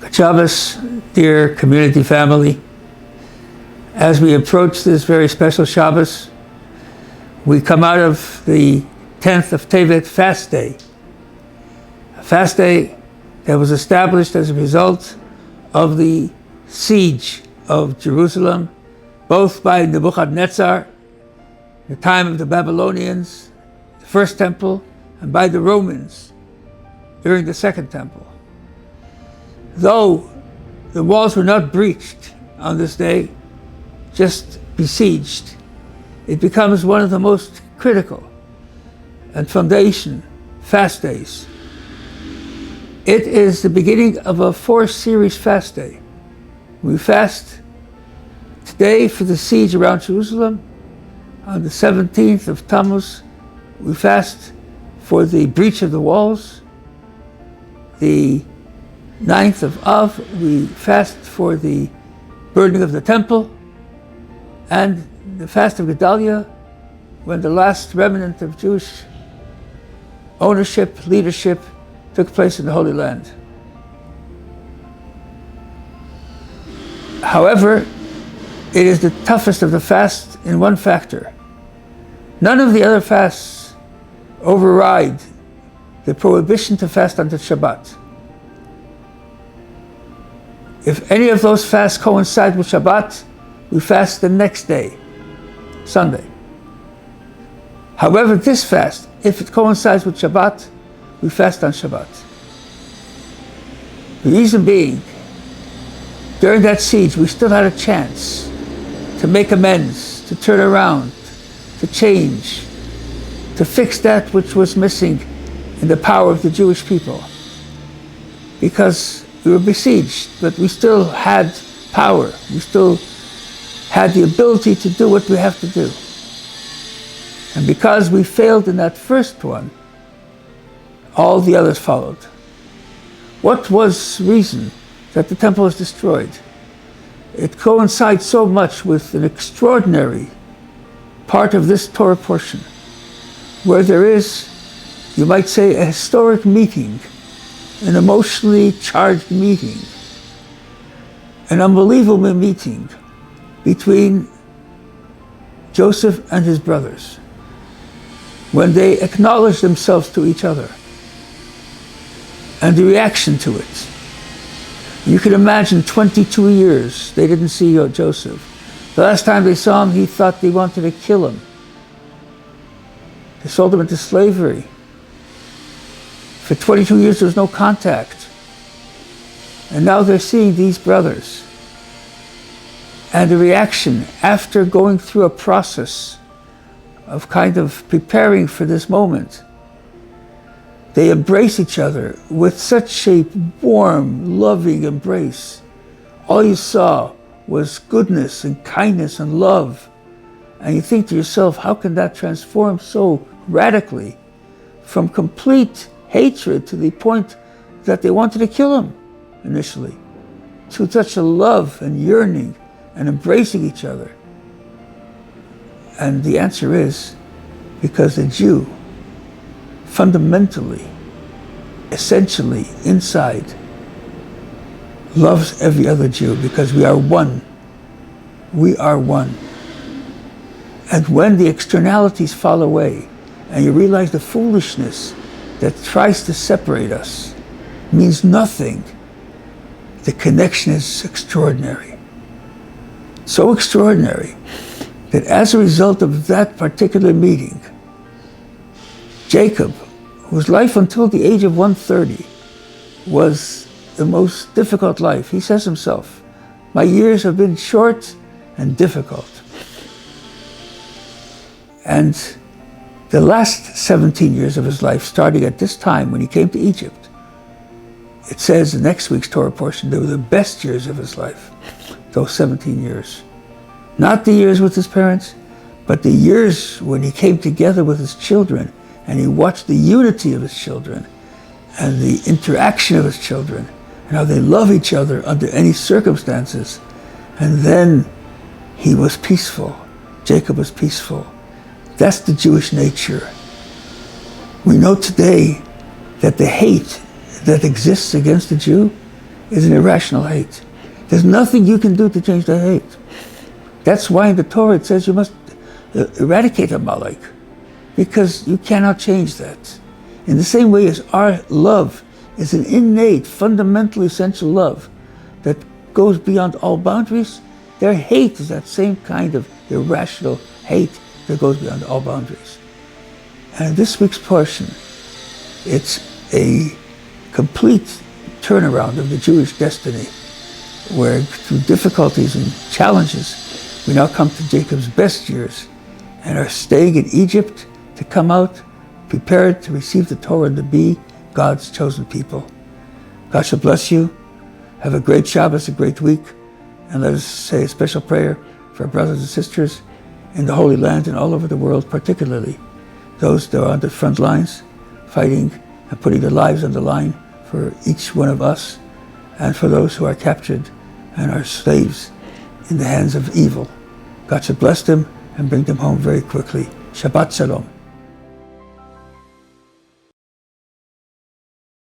Good Shabbos, dear community family. As we approach this very special Shabbos, we come out of the 10th of Tevet fast day. A fast day that was established as a result of the siege of Jerusalem, both by Nebuchadnezzar, the time of the Babylonians, the first temple, and by the Romans during the second temple. Though the walls were not breached on this day, just besieged, it becomes one of the most critical and foundation fast days. It is the beginning of a 4-series fast day. We fast today for the siege around Jerusalem. On the 17th of Tammuz, we fast for the breach of the walls. The 9th of Av, we fast for the burning of the temple. And the fast of Gedalia, when the last remnant of Jewish ownership, leadership, took place in the Holy Land. However, it is the toughest of the fasts in one factor. None of the other fasts override the prohibition to fast on the Shabbat. If any of those fasts coincide with Shabbat, we fast the next day, Sunday. However, this fast, if it coincides with Shabbat, we fast on Shabbat. The reason being, during that siege, we still had a chance to make amends, to turn around, to change, to fix that which was missing in the power of the Jewish people. Because we were besieged, but we still had power. We still had the ability to do what we have to do. And because we failed in that first one, all the others followed. What was the reason that the temple was destroyed? It coincides so much with an extraordinary part of this Torah portion, where there is, you might say, a historic meeting, an emotionally charged meeting, an unbelievable meeting between Joseph and his brothers, when they acknowledged themselves to each other, and the reaction to it. You can imagine 22 years they didn't see Joseph. The last time they saw him, he thought they wanted to kill him. They sold him into slavery. For 22 years there was no contact. And now they're seeing these brothers. And the reaction after going through a process of kind of preparing for this moment, they embrace each other with such a warm, loving embrace. All you saw was goodness and kindness and love. And you think to yourself, how can that transform so radically from complete hatred to the point that they wanted to kill him initially, to such a love and yearning and embracing each other? And the answer is because the Jew fundamentally, essentially, inside, loves every other Jew because we are one. We are one. And when the externalities fall away and you realize the foolishness that tries to separate us means nothing, the connection is extraordinary. So extraordinary that as a result of that particular meeting, Jacob, whose life until the age of 130 was the most difficult life, he says himself, my years have been short and difficult. And the last 17 years of his life, starting at this time when he came to Egypt, it says in next week's Torah portion, they were the best years of his life, those 17 years. Not the years with his parents, but the years when he came together with his children and he watched the unity of his children and the interaction of his children and how they love each other under any circumstances. And then he was peaceful. Jacob was peaceful. That's the Jewish nature. We know today that the hate that exists against the Jew is an irrational hate. There's nothing you can do to change that hate. That's why in the Torah it says you must eradicate Amalek, because you cannot change that. In the same way as our love is an innate, fundamental, essential love that goes beyond all boundaries, their hate is that same kind of irrational hate that goes beyond all boundaries. And in this week's portion, it's a complete turnaround of the Jewish destiny, where through difficulties and challenges, we now come to Jacob's best years and are staying in Egypt to come out prepared to receive the Torah and to be God's chosen people. God shall bless you. Have a great Shabbos, a great week, and let us say a special prayer for our brothers and sisters in the Holy Land and all over the world, particularly those that are on the front lines, fighting and putting their lives on the line for each one of us, and for those who are captured and are slaves in the hands of evil. God should bless them and bring them home very quickly. Shabbat Shalom.